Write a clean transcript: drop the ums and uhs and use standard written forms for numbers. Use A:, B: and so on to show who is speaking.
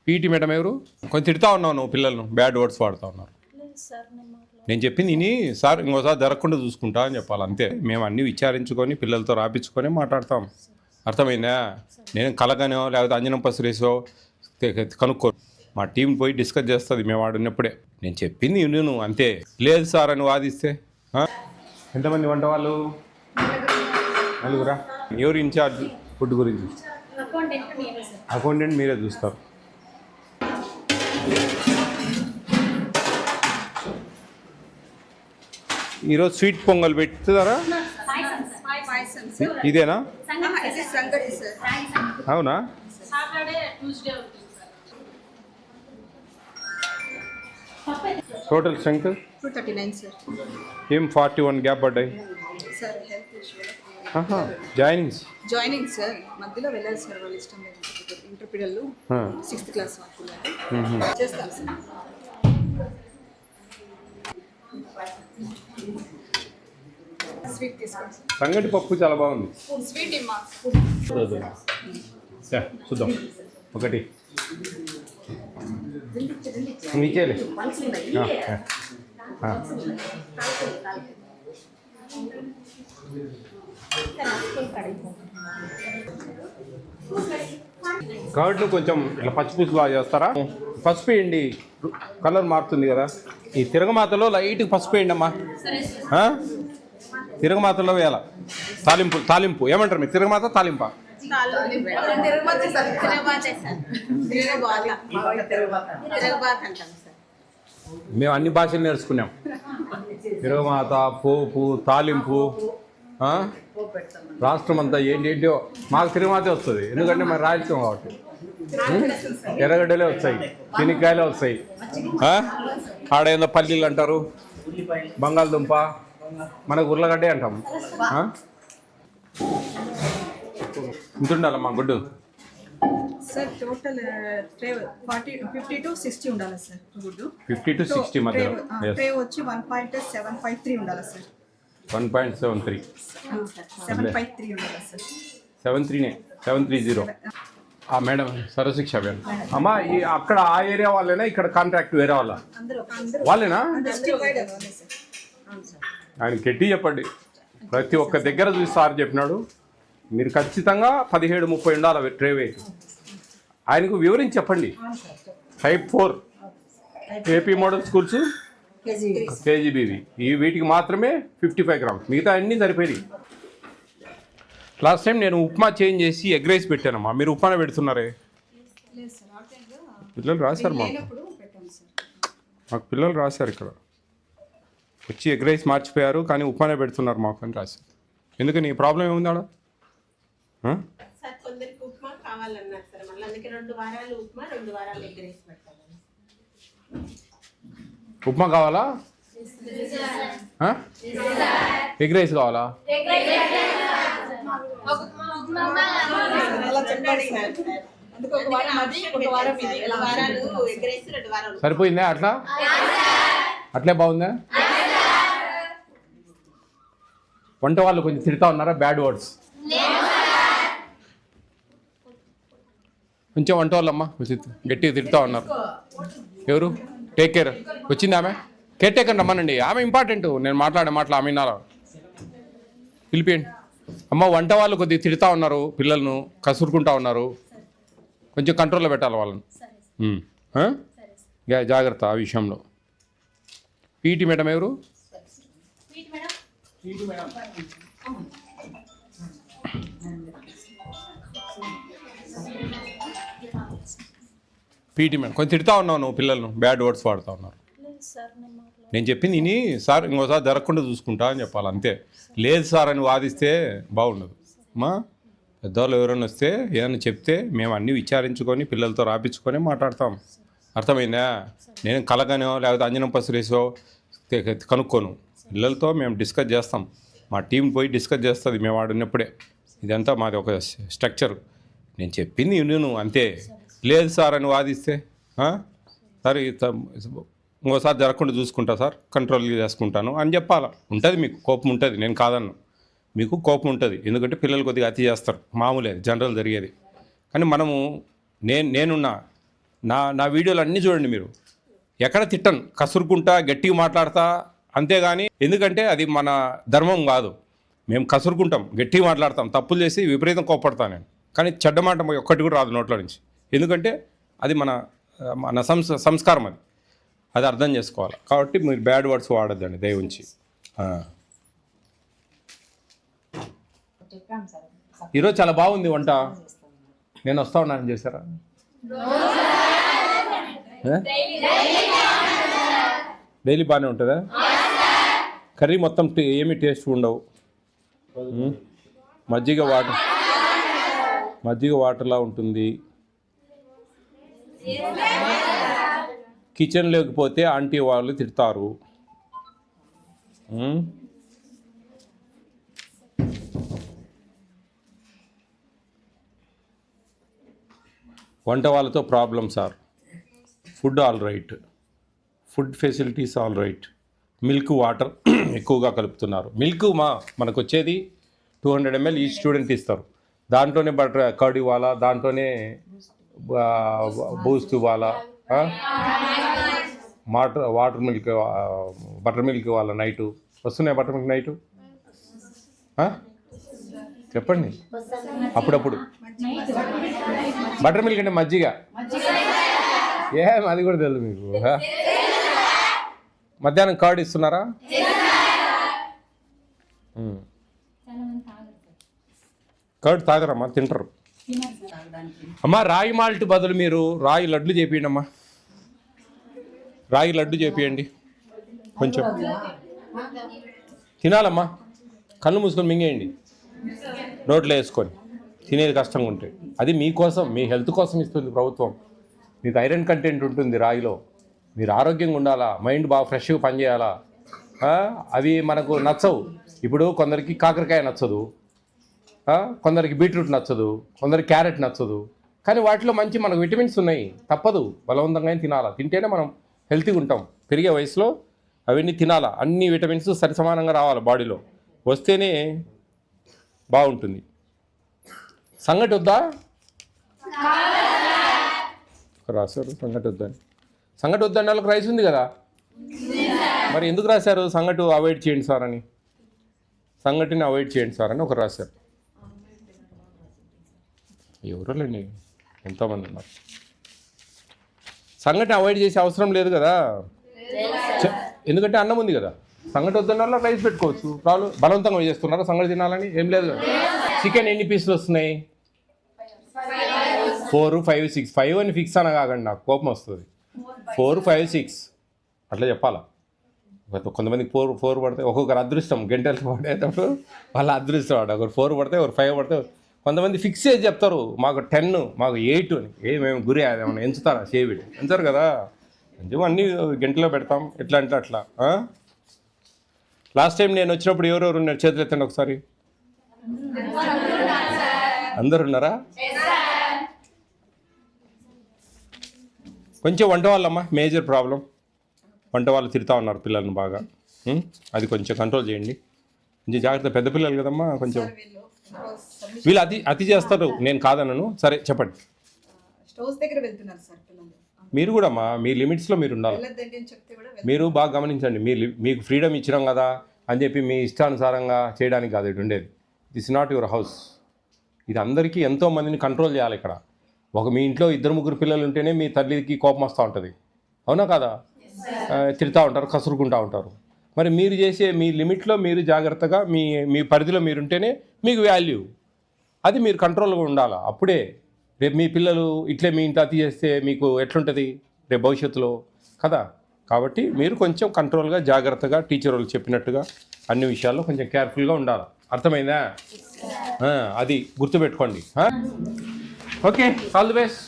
A: PT madam ఎవరు? కొంచెం తిడతా ఉన్నావు నువ్వు పిల్లలను, బ్యాడ్ వర్డ్స్ వాడుతూ ఉన్నారు. నేను చెప్పింది ఇని సార్ ఇంకోసారి జరగకుండా చూసుకుంటా అని చెప్పాలి, అంతే. మేము అన్నీ విచారించుకొని పిల్లలతో రాపించుకొని మాట్లాడతాం, అర్థమైందా? నేను కలగనో లేకపోతే అంజనం పసురేసో కనుక్కో, మా టీం పోయి డిస్కస్ చేస్తుంది మేము ఆడున్నప్పుడే. నేను చెప్పింది నువ్వు అంతే. లేదు సార్ అని వాదిస్తే ఎంతమంది వంట వాళ్ళు? నలుగురా? ఎవరు ఇన్ఛార్జ్ ఫుడ్ గురించి? అకౌంటెంట్ మీరే చూస్తారు. ఈరోజు స్వీట్ పొంగల్ పెట్టుతారా? ఇదేనా? అవునా? Total strength
B: 239 sir.
A: ఏం 41 గ్యాప్ పడ్డాయి
B: sir? Health issue.
A: Joining
B: sir మధ్యలో వెళ్ళాలి సార్, వాళ్ళు ఇష్టం లేదు. ఇంటర్ పిల్లలు 6th క్లాస్ వరకు చేస్తాను సార్. స్వీట్ తీసుకోండి సార్.
A: సంగటి పప్పు చాలా బాగుంది.
B: స్వీట్ ఇమ్మా.
A: చూద్దాం ఒకటి నీచేలే. కర్డ్ను కొంచెం ఇట్లా పచ్చిపులుసులా చేస్తారా? పసుపు వేయండి, కలర్ మారుతుంది కదా. ఈ తిరగమాతలో లైట్గా పసుపు వేయండి అమ్మా. తిరగమాతలో వేయాల. తాలింపు ఏమంటారు మీరు? తిరగమాత తాలింపా? మేము అన్ని భాషలు నేర్చుకున్నాం. తిరగమాత, పోపు, తాలింపు. రాష్ట్రం అంతా ఏంటో మాకు తిరగమాతే వస్తుంది, ఎందుకంటే మరి రాయలసీమ కాబట్టి. ఎర్రగడ్డలే వస్తాయి, శనక్కాయలే వస్తాయి. ఆడేందో పల్లీలు అంటారు, బంగాళదుంప, మనకు ఉర్లగడ్డే అంటాం. ఇంత ఉండాలమ్మా గుడ్డు.
B: సార్ టోటల్ 50 to 60 ఉండాలి సార్ గుడ్డు.
A: 50 to 60 మధ్య.
B: ట్రే వచ్చి 1.753 ఉండాలి సార్.
A: 1.73
B: 753 ఉండాలి సార్.
A: 730. Madam Sarva Shiksha madam. అమ్మా అక్కడ ఆ ఏరియా వాళ్ళేనా, ఇక్కడ కాంట్రాక్ట్ వేరే వాళ్ళ వాళ్ళేనా? ఆయన గట్టి చెప్పండి, ప్రతి ఒక్క దగ్గర చూసి సార్ చెప్పినాడు. మీరు ఖచ్చితంగా 17-30 ఉండాలి ట్రే వెయిట్. ఆయనకు వివరించి చెప్పండి. Type 4 AP model schools KGBV ఈ వీటికి మాత్రమే 55 grams, మిగతా అన్నీ సరిపోయి. లాస్ట్ టైం నేను ఉప్మా చేంజ్ చేసి ఎగ్ రైస్ పెట్టానమ్మా, మీరు ఉప్మానే పెడుతున్నారే? పిల్లలు రాశారు మాకు పిల్లలు రాశారు ఇక్కడ వచ్చి ఎగ్ రైస్ మార్చిపోయారు, కానీ ఉప్మానే పెడుతున్నారు మాకు అని రాశారు. ఎందుకని ప్రాబ్లం ఏముంది ఆడ? ఉప్మా కావాలా? ఎగ్ రైస్ కావాలా? సరిపోయిందా? అట్లే బాగుందా? వంట వాళ్ళు కొంచెం తిడతా ఉన్నారా బ్యాడ్ వర్డ్స్? కొంచెం వంట వాళ్ళమ్మా కొంచెం గట్టిగా తిడతా ఉన్నారు. ఎవరు? Take care. వచ్చింది ఆమె, కేర్ టేకర్ రమ్మనండి, ఆమె ఇంపార్టెంట్. నేను మాట్లాడే మాటలు ఆమె వినాలా? పిలిపియండి అమ్మ. వంట వాళ్ళు కొద్దిగా తిడతా ఉన్నారు, పిల్లలను కసురుకుంటా ఉన్నారు, కొంచెం కంట్రోల్లో పెట్టాలి వాళ్ళని. జాగ్రత్త ఆ విషయంలో. పీటీ మేడం ఎవరు? పీటీ మేడం కొంచెం తిడతా ఉన్నావు నువ్వు పిల్లలను, బ్యాడ్ వర్డ్స్ వాడుతూ ఉన్నారు. నేను చెప్పింది ఇని సార్ ఇంకోసారి జరగకుండా చూసుకుంటా అని చెప్పాలి, అంతే. లేదు సార్ అని వాదిస్తే బాగుండదు అమ్మా. పెద్దవాళ్ళు ఎవరైనా వస్తే ఏదైనా చెప్తే మేము అన్నీ విచారించుకొని పిల్లలతో రాపించుకొని మాట్లాడతాం, అర్థమైందా? నేను కలగనో లేకపోతే అంజనం పసురేసో కనుక్కోను, పిల్లలతో మేము డిస్కస్ చేస్తాం. మా టీం పోయి డిస్కస్ చేస్తుంది మేము ఆడున్నప్పుడే. ఇదంతా మాది ఒక స్ట్రక్చర్. నేను చెప్పింది నువ్వు అంతే. లేదు సార్ అని వాదిస్తే సరే ఇంకోసారి జరగకుండా చూసుకుంటా సార్, కంట్రోల్ చేసుకుంటాను అని చెప్పాలా. ఉంటుంది మీకు కోపం ఉంటుంది, నేను కాదన్ను. మీకు కోపం ఉంటుంది, ఎందుకంటే పిల్లలు కొద్దిగా అతి చేస్తారు, మామూలే, జనరల్ జరిగేది. కానీ మనము నేనున్నా నా వీడియోలు అన్నీ చూడండి మీరు. ఎక్కడ తిట్టను, కసురుకుంటా, గట్టిగా మాట్లాడతా, అంతేగాని ఎందుకంటే అది మన ధర్మం కాదు. మేము కసురుకుంటాం, గట్టిగా మాట్లాడతాం, తప్పులు చేసి విపరీతం కోప్పడతాను నేను. కానీ చెడ్డ మాట ఒక్కటి కూడా రాదు నోట్లో నుంచి. ఎందుకంటే అది మన సంస్కారం, అది అర్థం చేసుకోవాలి. కాబట్టి మీరు బ్యాడ్ వర్డ్స్ వాడద్దండి దయవుంచి. ఈరోజు చాలా బాగుంది వంట. నేను వస్తా ఉన్నాను చేశారా? డైలీ బాగానే ఉంటుందా? కర్రీ మొత్తం ఏమీ టేస్ట్ ఉండవు. మజ్జిగ వాటర్లా ఉంటుంది. కిచెన్ లేకపోతే ఆంటీ వాళ్ళు తిడతారు. వంట వాళ్ళతో problem sir. Food all right, food facilities all right. Milk water ఎక్కువగా కలుపుతున్నారు. మిల్క్ మనకు వచ్చేది 200 ml ఈ స్టూడెంట్ ఇస్తారు. దాంట్లోనే కర్డ్ ఇవ్వాలా, దాంట్లోనే బూస్ట్ ఇవ్వాలా, వాటర్ మిల్క్, బటర్ మిల్క్ ఇవ్వాలా. నైటు వస్తున్నాయి బటర్ మిల్క్ నైటు? చెప్పండి. అప్పుడప్పుడు బటర్ మిల్క్ అంటే మజ్జిగ. అది కూడా తెలియదు మీకు. మధ్యాహ్నం కర్డ్ ఇస్తున్నారా? కర్డ్ తాగరమ్మా, తింటారు. అమ్మా రాగి మాల్ట్ బదులు మీరు రాగి లడ్లు చేపియండి అమ్మా. రాగి లడ్డు చేపియండి కొంచెం. తినాలమ్మా, కళ్ళు మూసుకొని మింగేయండి, నోట్లో వేసుకొని. తినేది కష్టంగా ఉంటాయి. అది మీకోసం, మీ హెల్త్ కోసం ఇస్తుంది ప్రభుత్వం. మీకు ఐరన్ కంటెంట్ ఉంటుంది రాగిలో. మీరు ఆరోగ్యంగా ఉండాలా, మైండ్ బాగా ఫ్రెష్గా పనిచేయాలా. అవి మనకు నచ్చవు. ఇప్పుడు కొందరికి కాకరకాయ నచ్చదు, కొందరికి బీట్రూట్ నచ్చదు, కొందరికి క్యారెట్ నచ్చదు. కానీ వాటిలో మంచి మనకు విటమిన్స్ ఉన్నాయి. తప్పదు, బలవంతంగా తినాలా. తింటేనే మనం హెల్తీగా ఉంటాం. పెరిగే వయసులో అవన్నీ తినాలా. అన్ని విటమిన్స్ సరిసమానంగా రావాలి బాడీలో, వస్తేనే బాగుంటుంది. సంగటి వద్దా? రాశారు సంగటి వద్దని. సంగటి వద్దని వాళ్ళకి రైస్ ఉంది కదా, మరి ఎందుకు రాశారు సంగటి అవాయిడ్ చేయండి సార్ అని? సంగటిని అవాయిడ్ చేయండి సార్ అని ఒకరు రాశారు. ఎవరో లేండి, ఎంతోమంది ఉన్నారు. సంగటిని అవాయిడ్ చేసే అవసరం లేదు కదా, ఎందుకంటే అన్నం ఉంది కదా. సంగటి వద్దన్న వాళ్ళు రైస్ పెట్టుకోవచ్చు. వాళ్ళు బలవంతంగా చేస్తున్నారా సంగటి తినాలని? ఏం లేదు కదా. చికెన్ ఎన్ని పీసులు వస్తున్నాయి? 4, 5, 6. 5 అని ఫిక్స్ అన కాకండి, నాకు కోపం వస్తుంది. 4, 5, 6 అట్లా చెప్పాలా. కొంతమందికి 4 పడితే ఒక్కొక్కరు అదృష్టం. గంటలు పడేటప్పుడు వాళ్ళ అదృష్టం వాడు. ఒకరు 4 పడితే, ఒకరు 5 పడితే. కొంతమంది ఫిక్స్ చేసి చెప్తారు, మాకు 10, మాకు 8 అని. మేము గురి ఏమైనా ఎంచుతారా? చేవిడి ఎంచారు కదా. కొంచెం అన్నీ గంటలో పెడతాం. ఎట్లా అంటే అట్లా. లాస్ట్ టైం నేను వచ్చినప్పుడు ఎవరెవరు ఉన్నారు? చేతులు ఎత్తండి ఒకసారి. అందరు ఉన్నారా? కొంచెం వంట వాళ్ళమ్మా మేజర్ ప్రాబ్లం. వంట వాళ్ళు తిడతా ఉన్నారు పిల్లల్ని బాగా. అది కొంచెం కంట్రోల్ చేయండి. కొంచెం జాగ్రత్త, పెద్ద పిల్లలు కదమ్మా. కొంచెం వీళ్ళు అతి చేస్తారు, నేను కాదనను. సరే చెప్పండి. మీరు కూడా అమ్మా మీ లిమిట్స్లో మీరు ఉండాలి. మీరు బాగా గమనించండి. మీకు ఫ్రీడమ్ ఇచ్చినాం కదా అని చెప్పి మీ ఇష్టానుసారంగా చేయడానికి కాదు ఇది ఉండేది. This not your house. ఇది అందరికీ ఎంతోమందిని కంట్రోల్ చేయాలి ఇక్కడ. మీ ఇంట్లో 2, 3 పిల్లలు ఉంటేనే మీ తల్లికి కోపం వస్తూ ఉంటుంది, అవునా కదా? తిడతా ఉంటారు, కసురుకుంటూ ఉంటారు. మరి మీరు చేసే మీ లిమిట్లో మీరు జాగ్రత్తగా మీ పరిధిలో మీరు ఉంటేనే మీకు వాల్యూ. అది మీరు కంట్రోల్గా ఉండాలి. అప్పుడే రేపు మీ పిల్లలు ఇట్లే మీ ఇంట్లో అతి చేస్తే మీకు ఎట్లుంటుంది రేపు భవిష్యత్తులో కదా. కాబట్టి మీరు కొంచెం కంట్రోల్గా జాగ్రత్తగా టీచర్ వాళ్ళు చెప్పినట్టుగా అన్ని విషయాల్లో కొంచెం కేర్ఫుల్గా ఉండాలి. అర్థమైందా? అది గుర్తుపెట్టుకోండి. Okay, all the best.